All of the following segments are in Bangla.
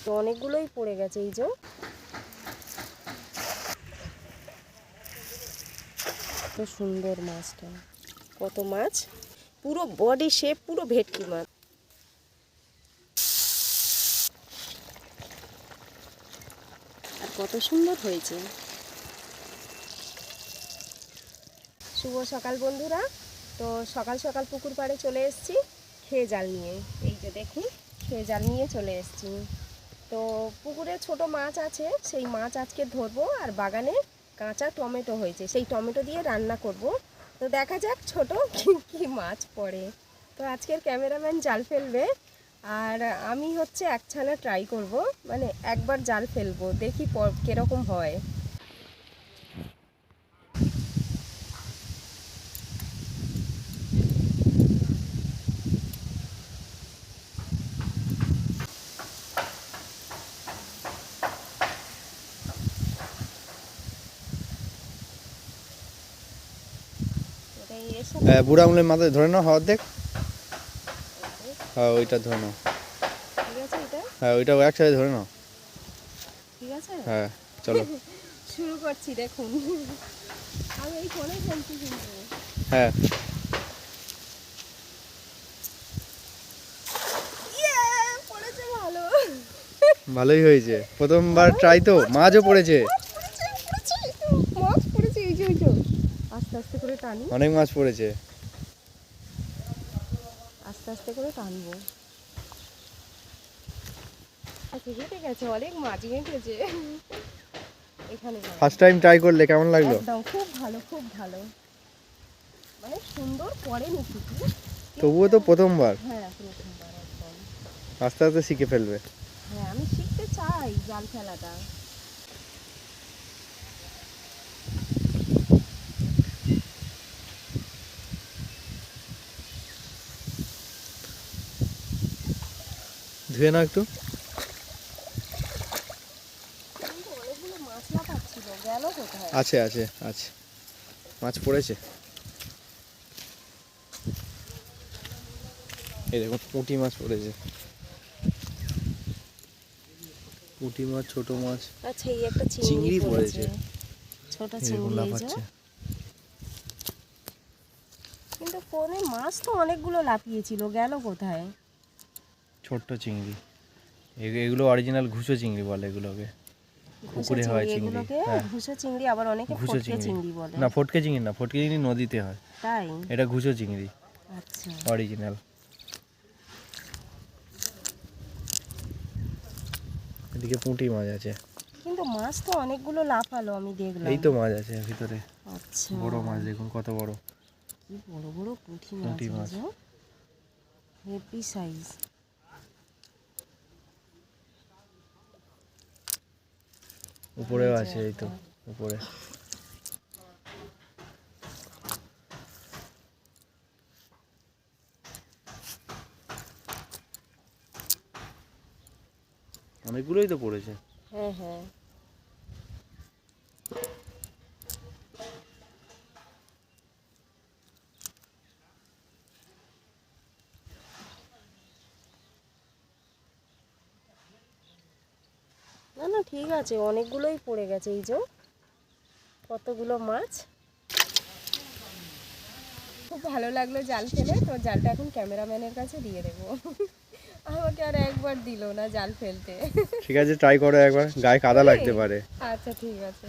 তো অনেকগুলোই পড়ে গেছে। এই যে কত সুন্দর মাছটা, কত মাছ, পুরো বডি শেপ, পুরো ভেটকি মাছ। আর কত সুন্দর হয়েছে। শুভ সকাল বন্ধুরা। তো সকাল সকাল পুকুর পাড়ে চলে এসেছি খেয়ে জাল নিয়ে। এই যে দেখুন, খেয়ে জাল নিয়ে চলে এসেছি। তো পুকুরে ছোট মাছ আছে, সেই মাছ আজকে ধরবো। আর বাগানে কাঁচা টমেটো হয়েছে, সেই টমেটো দিয়ে রান্না করব। তো দেখা যাক ছোট কি মাছ পড়ে। তো আজকের ক্যামেরাম্যান জাল ফেলবে, আর আমি হচ্ছে একছানা ট্রাই করব, মানে একবার জাল ফেলবো, দেখি কীরকম হয়। বুড়া আঙুলের মাথায় ধরে নাও, হাওয়ার দেখ। হ্যাঁ ওইটা ধরে নাও। ঠিক আছে, এটা হ্যাঁ ওইটা একসাথে ধরে নাও। ঠিক আছে, হ্যাঁ চলো শুরু করছি। দেখুন আমি এই ফোনে ফেলছি কিন্তু। হ্যাঁ পড়েছে, ভালো, ভালোই হয়েছে, প্রথমবার ট্রাই তো। মাছও পড়েছে, মাছ পড়েছে। এই যে ওই যে আস্তে আস্তে করে টানি, অনেক মাছ পড়েছে। আস্তে আস্তে করে টানবো। আচ্ছা হেঁটে গেছে, অনেক মাছ হেঁটেছে এখানে। ফার্স্ট টাইম ট্রাই করলে কেমন লাগলো? একদম খুব ভালো, খুব ভালো, মানে সুন্দর পড়েনি ঠিকই, তবুও তো প্রথমবার। হ্যাঁ প্রথমবার একদম। আস্তে আস্তে শিখে ফেলবে। হ্যাঁ আমি শিখতে চাই জাল ফেলাটা। ধুয়ে নাও একটু। অনেকগুলো মাছ লাফাচ্ছিল, গেল কোথায়? আছে আছে আছে, মাছ পড়েছে। এই দেখুন পুঁটি মাছ পড়েছে, পুঁটি মাছ, ছোট মাছ। আচ্ছা এই একটা চিংড়ি পড়েছে, পড়েছে, ছোট এরকম চিংড়ি। এই যে, লাফাচ্ছে। কিন্তু ফোনে মাছ তো অনেকগুলো লাফিয়েছিল, গেল কোথায়? ছোট্ট চিংড়ি, এগুলো অরিজিনাল ঘুষো চিংড়ি বলে এগুলোকে। পুকুরে হয় চিংড়ি। হ্যাঁ ঘুষো চিংড়ি, আবার অনেকে ঘুষো ফটকে চিংড়ি বলে। না, ফটকে চিংড়ি না, ফটকে চিংড়ি নদীতে হয়। তাই? এটা ঘুষো চিংড়ি, আচ্ছা। অরিজিনাল। এদিকে পুঁটি মাছ আছে, কিন্তু মাছ তো অনেকগুলো লাফালো, আমি দেখলাম। এই তো মাছ আছে ভিতরে। আচ্ছা, বড় মাছ দেখুন কত বড়, কি বড় বড় পুঁটি পুঁটি মাছ। মাছ, হেভি সাইজ। উপরেও আছে, এই তো উপরে। অনেকগুলোই তো পড়েছে। হ্যাঁ হ্যাঁ, না না ঠিক আছে, অনেকগুলোই পড়ে গেছে। এই যে কতগুলো মাছ। খুব ভালো লাগলো জাল ফেলে। তো জালটা এখন ক্যামেরাম্যানের কাছে দিয়ে দেবো। আমাকে আর একবার দিল না জাল ফেলতে। ঠিক আছে ট্রাই করো একবার, গায়ে কাদা লাগতে পারে। আচ্ছা ঠিক আছে।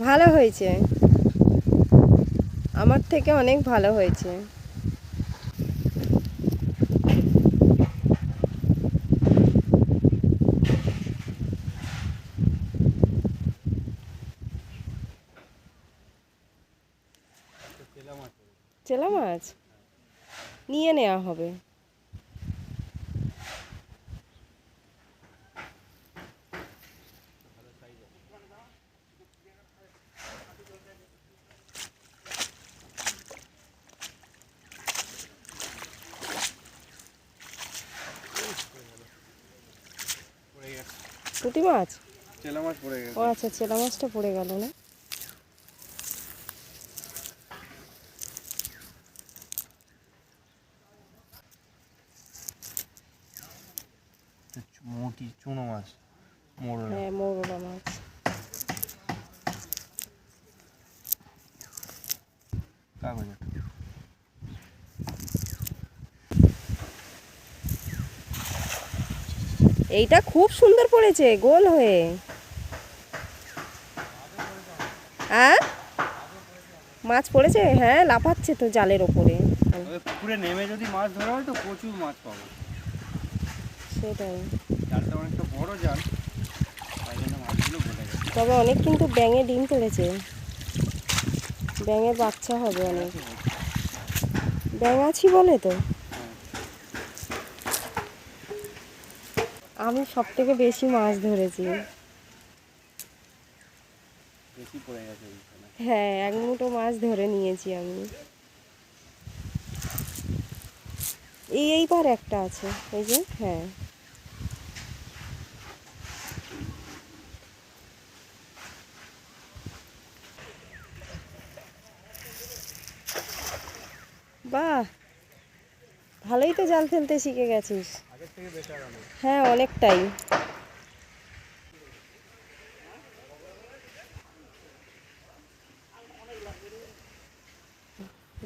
ভালো হয়েছে, আমার থেকে অনেক ভালো হয়েছে। চেলা মাছ নিয়ে নেওয়া হবে। পুঁটি মাছ? চেলা মাছ পড়ে গেছে। ও আচ্ছা, চেলা মাছটা পড়ে গেল না? মোটি চুনো মাছ, মোরলা। হ্যাঁ, মৌরলা মাছ। কাগজ। এইটা খুব সুন্দর পড়েছে গোল হয়ে। মাছ পড়েছে? হ্যাঁ, লাফাচ্ছে তো জালের ওপরে। পুকুরে নেমে যদি মাছ ধরা হয় তো প্রচুর মাছ পাবো। সেটাই। জালটা অনেকটা বড় জাল, তাই জন্য মাছগুলো গলে গেছে। তবে অনেক কিন্তু ব্যাঙে ডিম পেড়েছে, ব্যাঙের বাচ্চা হবে অনেক। ব্যাঙাছি বলে তো। আমি সব থেকে বেশি মাছ ধরেছি। বেশি পড়ে গেছে। হ্যাঁ, এক মুঠো মাছ ধরে নিয়েছি আমি। এইবার একটা আছে, এই যে। হ্যাঁ, বাহ, ভালোই তো জাল ফেলতে শিখে গেছিস। হ্যাঁ, অনেকটাই।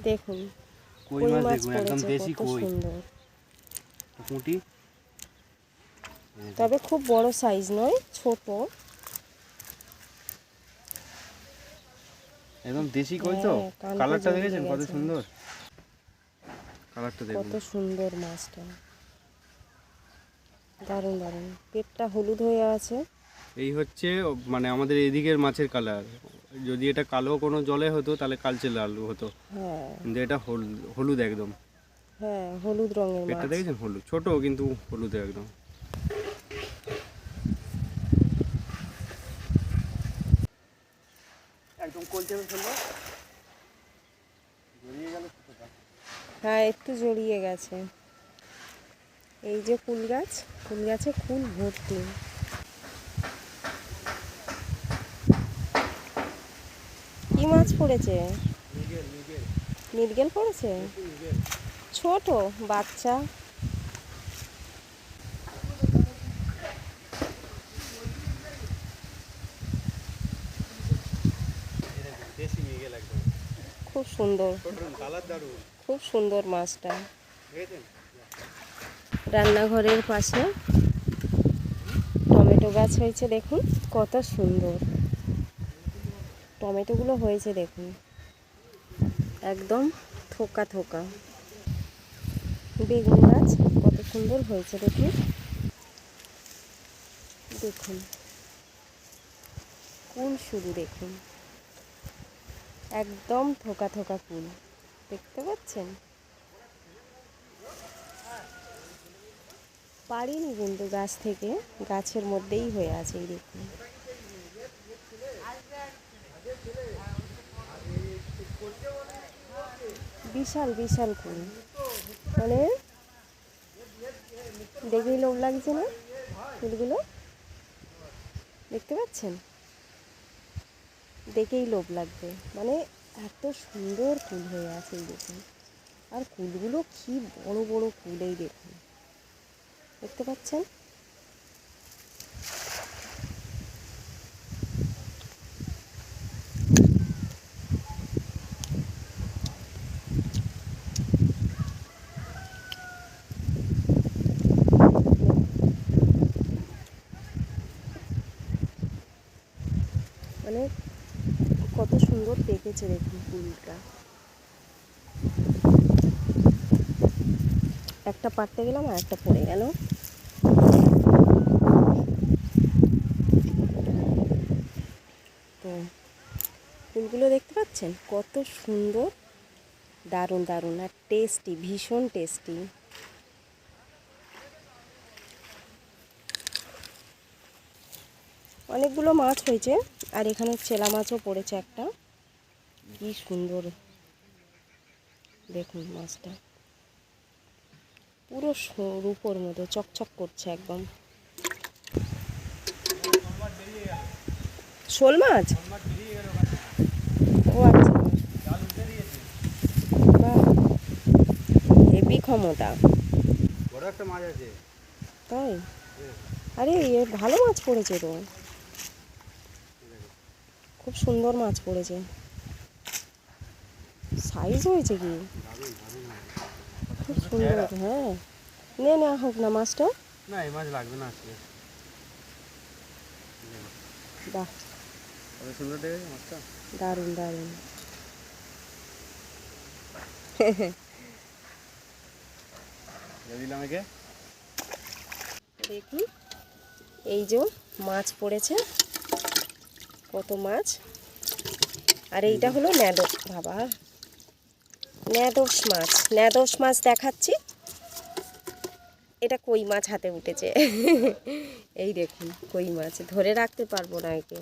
দেখুন কই কই মাছ মাছ দেখুন, একদম পড়েছে, দেশি কত কই। সুন্দর। পুঁটি তবে খুব বড় সাইজ নয়, ছোট। একদম দেশি কই তো। হ্যাঁ, কানটা কালারটা জড়িয়ে দেখেছেন কত গেছে। সুন্দর? কালারটা দেখুন কত সুন্দর মাছটা, দারুণ দারুণ। পেটটা হলুদ হয়ে আছে। এই হচ্ছে মানে আমাদের এদিকের মাছের কালার। যদি এটা কালো কোনো জলে হতো তাহলে কালচে লাল হতো, হ্যাঁ কিন্তু এটা হলুদ একদম। হ্যাঁ, হলুদ রঙের পেটটা মাছ। দেখেছেন? হলুদ, ছোট কিন্তু হলুদ একদম। একদম কলচে ফেললো, জড়িয়ে গেল ছোটটা। হ্যাঁ, একটু জড়িয়ে গেছে। এই যে কুল গাছ, কুল গাছে কুল ভর্তি। কি মাছ পড়েছে? মৃগেল পড়েছে, ছোট বাচ্চা। দেশি মৃগেল একদম, খুব সুন্দর, কালার দারুণ। খুব সুন্দর মাছটা। রান্নাঘরের পাশে টমেটো গাছ হয়েছে, দেখুন কত সুন্দর টমেটোগুলো হয়েছে। দেখুন একদম থোকা থোকা। বেগুন গাছ কত সুন্দর হয়েছে, দেখুন দেখুন। কুল শুধু দেখুন, একদম থোকা থোকা কুল, দেখতে পাচ্ছেন? পারিনি কিন্তু গাছ থেকে, গাছের মধ্যেই হয়ে আছে। এই দেখুন, বিশাল বিশাল কুল, মানে দেখেই লোভ লাগছে না? ফুলগুলো দেখতে পাচ্ছেন? দেখেই লোভ লাগবে, মানে এত সুন্দর কুল হয়ে আছে। এই দেখুন, আর কুলগুলো কি বড় বড় কুল, এই দেখুন, দেখতে পাচ্ছেন? মানে কত সুন্দর পেকেছে দেখুন ফুলটা। একটা পাড়তে গেলাম আর একটা পড়ে গেল। তো ফুলগুলো দেখতে পাচ্ছেন কত সুন্দর, দারুণ দারুণ, আর টেস্টি, ভীষণ টেস্টি। অনেকগুলো মাছ হয়েছে, আর এখানে চেলা মাছও পড়েছে একটা। কি সুন্দর দেখুন মাছটা, পুরো রূপোর মতো চকচক করছে একদম। শোল মাছ? ও আচ্ছা, বাহ, হেভি ক্ষমতা। বড় একটা মাছ আছে। তাই? আরে এ ভালো মাছ পড়েছে তো, খুব সুন্দর মাছ পড়েছে। সাইজ হয়েছে কি, খুব সুন্দর। হ্যাঁ, নেওয়া হোক না মাছটা। না এই মাছ লাগবে না আজকে। বাহ, কত সুন্দর দেখেছো মাছটা। দারুণ দারুণ। দিলাম একে। দেখুন এই যে মাছ পড়েছে, কত মাছ। আর এইটা হলো ন্যাদোস, বাবা ন্যাদোস মাছ, ন্যাদোস মাছ দেখাচ্ছি। এটা কই মাছ হাতে উঠেছে। এই দেখুন কই মাছ, ধরে রাখতে পারবো না একে,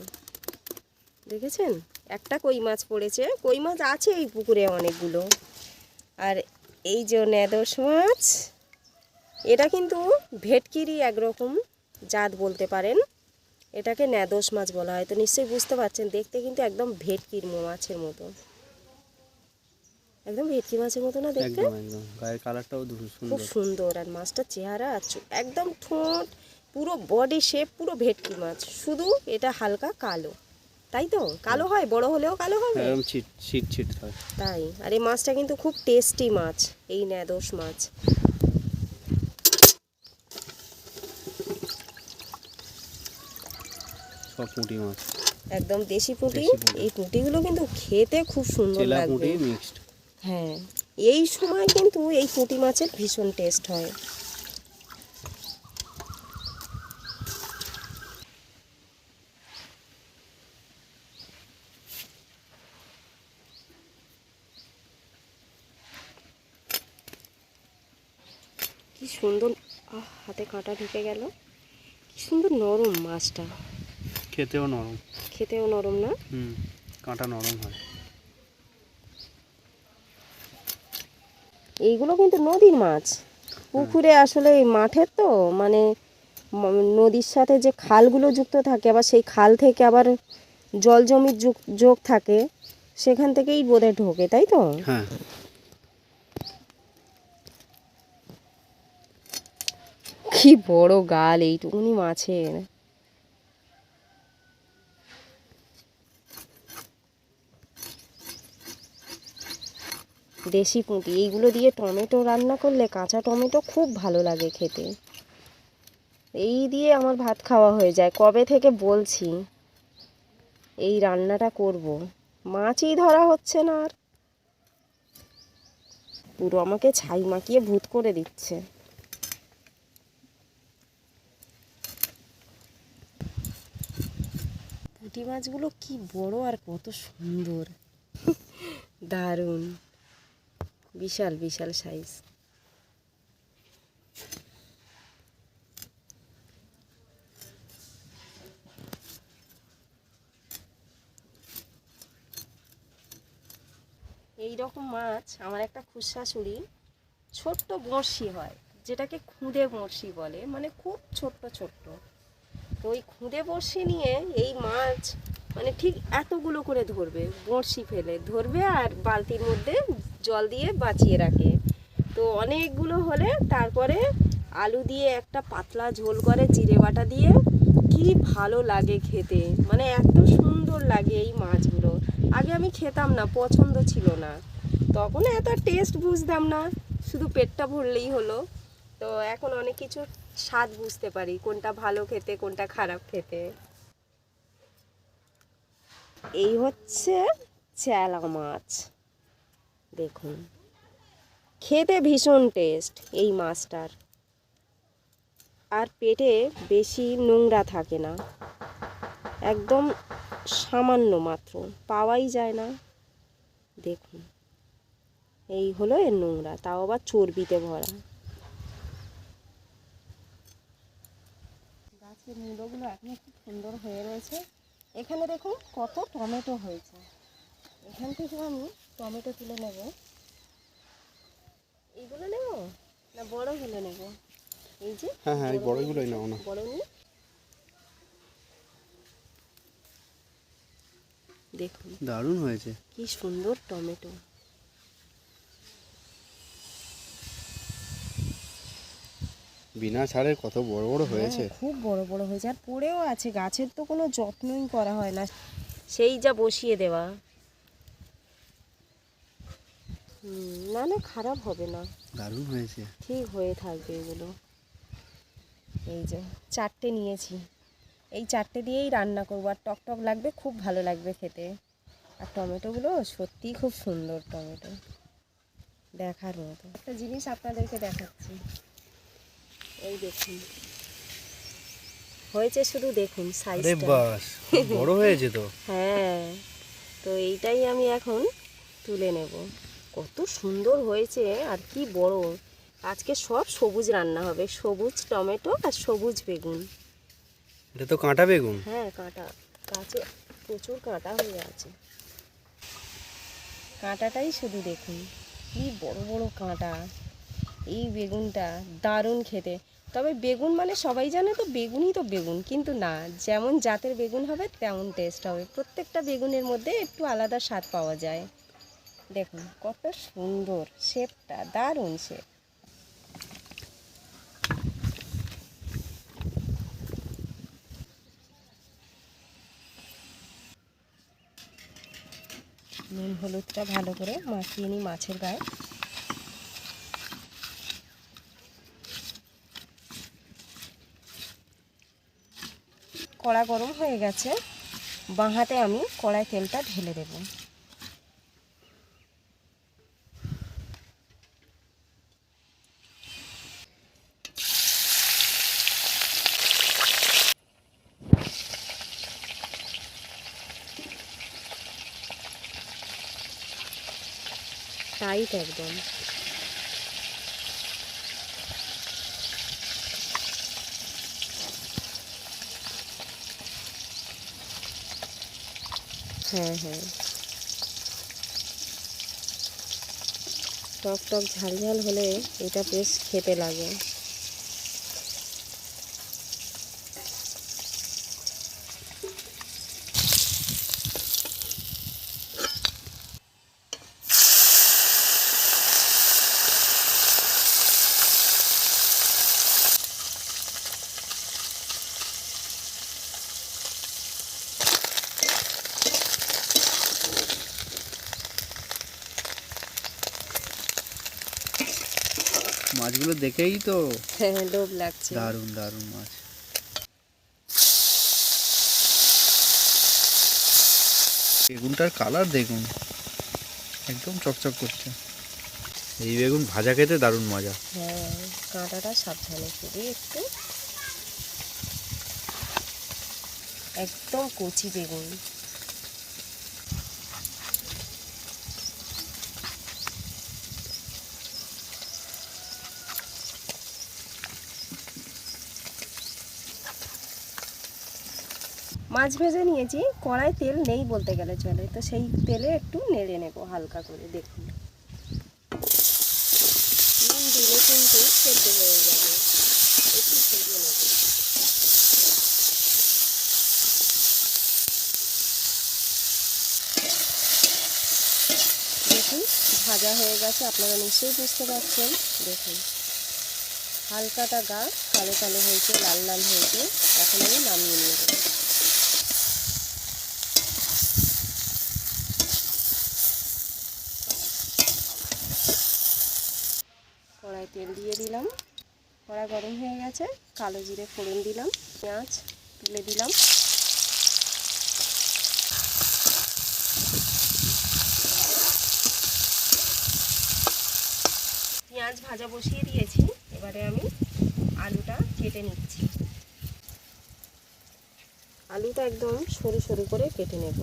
দেখেছেন? একটা কই মাছ পড়েছে, কই মাছ আছে এই পুকুরে অনেকগুলো। আর এই যে ন্যাদোস মাছ, এটা কিন্তু ভেটকিরি একরকম জাত বলতে পারেন, এটাকে ন্যাদোস মাছ বলা হয়। তো নিশ্চয়ই বুঝতে পারছেন, দেখতে কিন্তু একদম ভেটকির মাছের মতো, একদম ভেটকি মাছের মতো না দেখতে? একদম একদম, গায়ের কালারটাও খুব সুন্দর। সুন্দর। আর মাছটার চেহারা একদম ঠোঁট, পুরো বডি শেপ পুরো ভেটকি মাছ, শুধু এটা হালকা কালো, তাই তো? কালো হয়, বড় হলেও কালো হবে। একদম ছিট ছিট ছিট হয়। তাই? আর এই মাছটা কিন্তু খুব টেস্টি মাছ, এই ন্যাদোস মাছ। সব পুঁটি মাছ, একদম দেশি পুঁটি। দেশি পুঁটি। এই পুঁটিগুলো কিন্তু খেতে খুব সুন্দর চেলা লাগবে। পুঁটি মিক্সড। হ্যাঁ, এই সময় কিন্তু এই পুঁটি মাছের ভীষণ টেস্ট হয়। কি সুন্দর, হাতে কাঁটা ঢুকে গেল। কি সুন্দর নরম মাছটা, খেতেও নরম। খেতেও নরম না? কাঁটা নরম হয়। এইগুলো কিন্তু নদীর মাছ, পুকুরে আসলে এই মাঠের তো মানে নদীর সাথে যে খালগুলো যুক্ত থাকে, আবার সেই খাল থেকে আবার জল জমির যোগ থাকে, সেখান থেকেই বোধহয় ঢোকে, তাই তো? হ্যাঁ। কি বড় গাল এইটুকুনি মাছের। দেশি পুঁটি, এইগুলো দিয়ে টমেটো রান্না করলে, কাঁচা টমেটো খুব ভালো লাগে খেতে। এই দিয়ে আমার ভাত খাওয়া হয়ে যায়, কবে থেকে বলছি এই রান্নাটা করব, মাছই ধরা হচ্ছে না। আর পুরো আমাকে ছাই মাখিয়ে ভূত করে দিচ্ছে। পুঁটি মাছগুলো কি বড় আর কত সুন্দর, দারুণ, বিশাল বিশাল সাইজ। এই রকম মাছ আমার একটা খুড়শাশুড়ি ছোট্ট বড়শি হয়, যেটাকে খুদে বড়শি বলে, মানে খুব ছোট্ট ছোট্ট। তো ওই খুদে বড়শি নিয়ে এই মাছ মানে ঠিক এতগুলো করে ধরবে, বড়শি ফেলে ধরবে আর বালতির মধ্যে জল দিয়ে বাঁচিয়ে রাখে। তো অনেকগুলো হলে তারপরে আলু দিয়ে একটা পাতলা ঝোল করে জিরে বাটা দিয়ে, কি ভালো লাগে খেতে, মানে এত সুন্দর লাগে এই মাছগুলো। আগে আমি খেতাম না, পছন্দ ছিল না, তখন এত টেস্ট বুঝতাম না, শুধু পেটটা ভরলেই হলো। তো এখন অনেক কিছু স্বাদ বুঝতে পারি, কোনটা ভালো খেতে কোনটা খারাপ খেতে। এই হচ্ছে চেলা মাছ, দেখুন খেতে ভীষণ টেস্ট এই মাছটার। আর পেটে বেশি নোংরা থাকে না, একদম সামান্য মাত্র, পাওয়াই যায় না। দেখুন এই হলো এর নোংরা, তাও আবার চর্বিতে ভরা। গাছের মূলগুলো এখন খুব সুন্দর হয়ে রয়েছে। এখানে দেখুন কত টমেটো হয়েছে, এখান থেকে আমি টমেটো তুলে নেব। এইগুলো নেব না বড়গুলো নেব? এই যে হ্যাঁ হ্যাঁ, এই বড়গুলোই নাও না। বড় নিই। দেখুন দারুণ হয়েছে। কি সুন্দর টমেটো। বিনা সারে কত বড় বড় হয়েছে। খুব বড় বড় হয়েছে, আর পড়েও আছে। গাছের তো কোনো যত্নই করা হয় না, সেই যা বসিয়ে দেওয়া। না না, খারাপ হবে না, দারুণ হয়েছে, ঠিক হয়ে থাকবে এগুলো। এই যে 4টে নিয়েছি, এই 4টে দিয়েই রান্না করবো, আর টক টক লাগবে, খুব ভালো লাগবে খেতে। আর টমেটোগুলো সত্যিই খুব সুন্দর টমেটো, দেখার মতো। একটা জিনিস আপনাদেরকে দেখাচ্ছি, এই দেখুন হয়েছে, শুধু দেখুন সাইজটা। বাস বড় হয়েছে তো। হ্যাঁ, তো এইটাই আমি এখন তুলে নেব। কত সুন্দর হয়েছে, আর কি বড়। আজকে সব সবুজ রান্না হবে, সবুজ টমেটো আর সবুজ বেগুন। এটা তো কাঁটা বেগুন। হ্যাঁ, কাঁটা, গাছে প্রচুর কাঁটা হয়ে আছে। কাঁটাটাই শুধু দেখুন, কি বড় বড় কাঁটা। এই বেগুনটা দারুণ খেতে। তবে বেগুন মানে সবাই জানে তো বেগুনই তো বেগুন, কিন্তু না, যেমন জাতের বেগুন হবে তেমন টেস্ট হবে। প্রত্যেকটা বেগুনের মধ্যে একটু আলাদা স্বাদ পাওয়া যায়। দেখুন কত সুন্দর শেপটা, দারুণ শেপ। নুন হলুদটা ভালো করে মাখিয়ে নিই মাছের গায়ে। কড়া গরম হয়ে গেছে, বাঁ হাতে আমি কড়াই তেলটা ঢেলে দেব। টাইট একদম। হ্যাঁ হ্যাঁ, টক টক ঝাল ঝাল হলে এটা বেশ খেতে লাগে। মাছগুলো দেখেই তো হ্যাঁ, লোভ লাগছে। দারুণ দারুণ মাছ। বেগুনটার কালার দেখুন, একদম চকচক করছে। এই বেগুন ভাজা খেতে দারুণ মজা। হ্যাঁ, কাঁটাটা সাবধানে করে একটু, একদম কচি বেগুন। মাছ ভেজে নিয়েছি, কড়াই তেল নেই বলতে গেলে চলে, তো সেই তেলে একটু নেড়ে নেব হালকা করে। দেখুন নুন দিলে কিন্তু সেদ্ধ হয়ে যাবে, একটু ভেজে নেব। দেখুন ভাজা হয়ে গেছে, আপনারা নিশ্চয়ই বুঝতে পারছেন। দেখুন হালকাটা গা কালো কালো হয়েছে, লাল লাল হয়েছে। এখন আমি নামিয়ে নেব। কড়াই তেল দিয়ে দিলাম, কড়া গরম হয়ে গেছে, কালো জিরে ফোড়ন দিলাম, পেঁয়াজ তুলে দিলাম। পেঁয়াজ ভাজা বসিয়ে দিয়েছি, এবারে আমি আলুটা কেটে নিচ্ছি। আলুটা একদম সরু সরু করে কেটে নেব।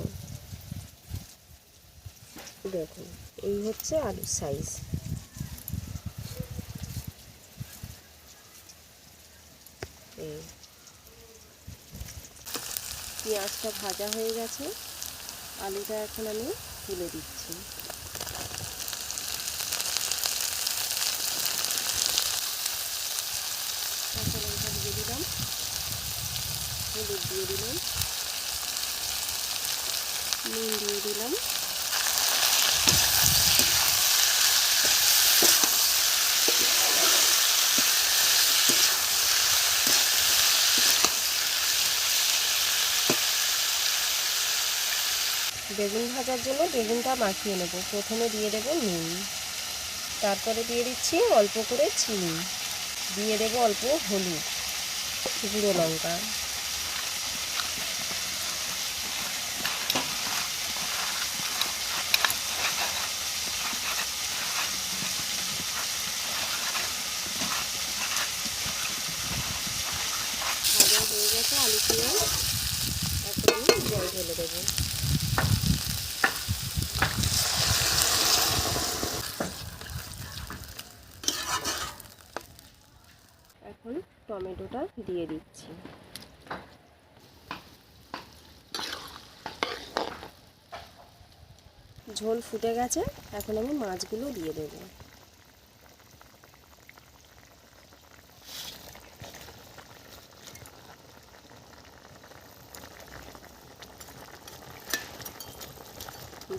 দেখুন এই হচ্ছে আলুর সাইজ। এই পেঁয়াজটা ভাজা হয়ে গেছে, আলুটা এখন আমি তুলে দিচ্ছি। কাঁচা লঙ্কা দিয়ে দিলাম, হলুদ দিয়ে দিলাম, নুন দিয়ে দিলাম। বেগুন ভাজার জন্য বেগুনটা মাখিয়ে নেব। প্রথমে দিয়ে দেব নুন, তারপরে দিয়ে দিচ্ছি অল্প করে চিনি, দিয়ে দেব অল্প হলুদ, গুঁড়ো লঙ্কা। ভাজা হয়ে গেছে আলু পেঁয়াজ, এখন আমি জল ঢেলে দেবো। এখন টমেটোটা দিয়ে দিচ্ছি। ঝোল ফুটে গেছে, এখন আমি মাছগুলো দিয়ে দেবো।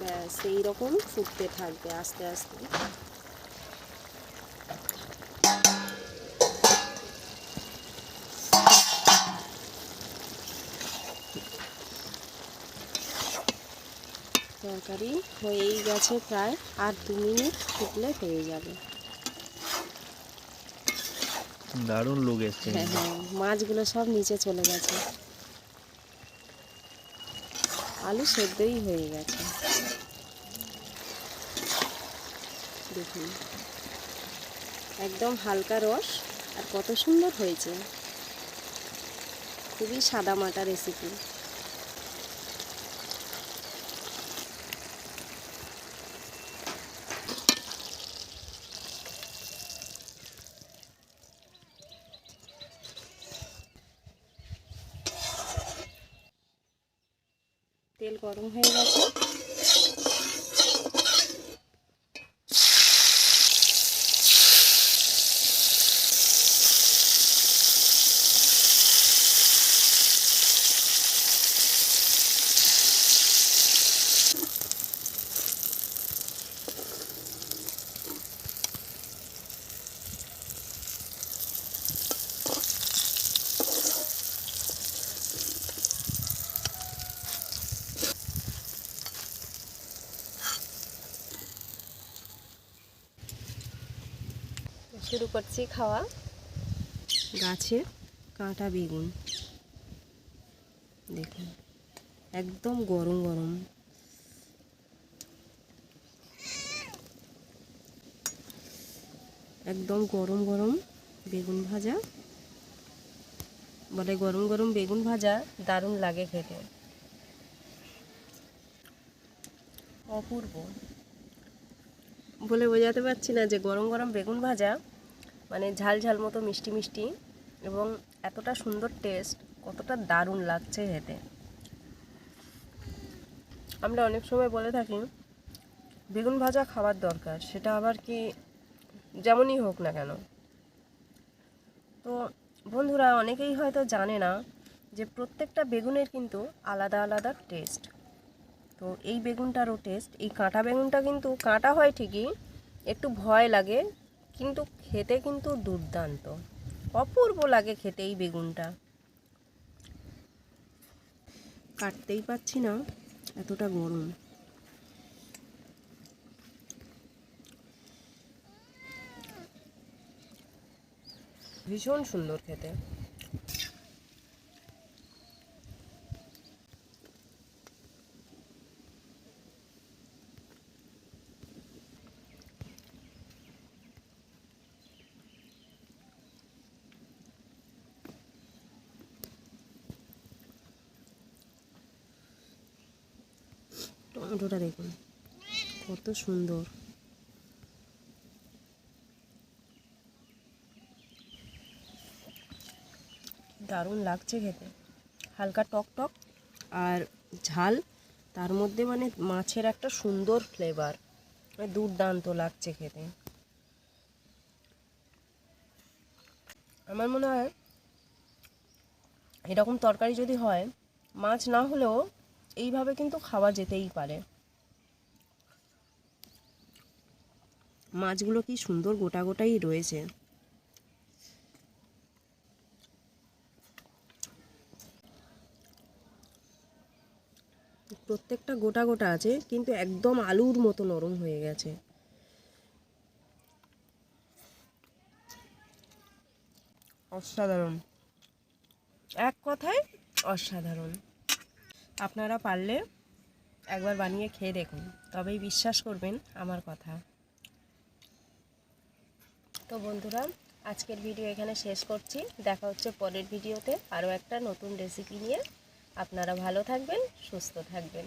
ব্যাস এই রকম ফুটতে থাকবে আস্তে আস্তে। তরকারি হয়েই গেছে প্রায়, আর 2 মিনিট ফুটলে হয়ে যাবে। দারুণ লোক এসছে। হ্যাঁ হ্যাঁ, মাছগুলো সব নিচে চলে গেছে, আলু সেদ্ধই হয়ে গেছে। দেখুন একদম হালকা রস, আর কত সুন্দর হয়েছে। খুবই সাদামাটা রেসিপি। তেল গরম হয়ে গেছে, শুরু করছি খাওয়া। গাছের কাঁটা বেগুন দেখুন, একদম গরম গরম। একদম গরম গরম বেগুন ভাজা, বলে গরম গরম বেগুন ভাজা দারুণ লাগে খেতে, অপূর্ব। বলে বোঝাতে পারছি না যে গরম গরম বেগুন ভাজা মানে ঝাল ঝাল মতো মিষ্টি মিষ্টি, এবং এতটা সুন্দর টেস্ট, কতটা দারুণ লাগছে খেতে। আমরা অনেক সময় বলে থাকি বেগুন ভাজা খাওয়ার দরকার, সেটা আবার কি যেমনই হোক না কেন। তো বন্ধুরা, অনেকেই হয়তো জানে না যে প্রত্যেকটা বেগুনের কিন্তু আলাদা আলাদা টেস্ট। তো এই বেগুনটারও টেস্ট, এই কাঁটা বেগুনটা কিন্তু কাঁটা হয় ঠিকই, একটু ভয় লাগে, কিন্তু খেতে কিন্তু দুর্দান্ত, অপূর্ব লাগে খেতে এই বেগুনটা। কাটতেই পাচ্ছি না, এতটা গরম। ভীষণ সুন্দর খেতে। টমেটোটা দেখুন কত সুন্দর। দারুণ লাগছে খেতে, হালকা টক টক আর ঝাল, তার মধ্যে মানে মাছের একটা সুন্দর ফ্লেভার, দুর্দান্ত লাগছে খেতে। আমার মনে হয় এরকম তরকারি যদি হয়, মাছ না হলেও এইভাবে কিন্তু খাওয়া যেতেই পারে। মাছগুলো কি সুন্দর গোটা গোটাই রয়েছে। প্রত্যেকটা গোটা গোটা আছে, কিন্তু একদম আলুর মতো নরম হয়ে গেছে। অসাধারণ, এক কথায় অসাধারণ। আপনারা পারলে একবার বানিয়ে খেয়ে দেখুন, তবেই বিশ্বাস করবেন আমার কথা। তো বন্ধুরা, আজকের ভিডিও এখানে শেষ করছি। দেখা হচ্ছে পরের ভিডিওতে আরও একটা নতুন রেসিপি নিয়ে। আপনারা ভালো থাকবেন, সুস্থ থাকবেন।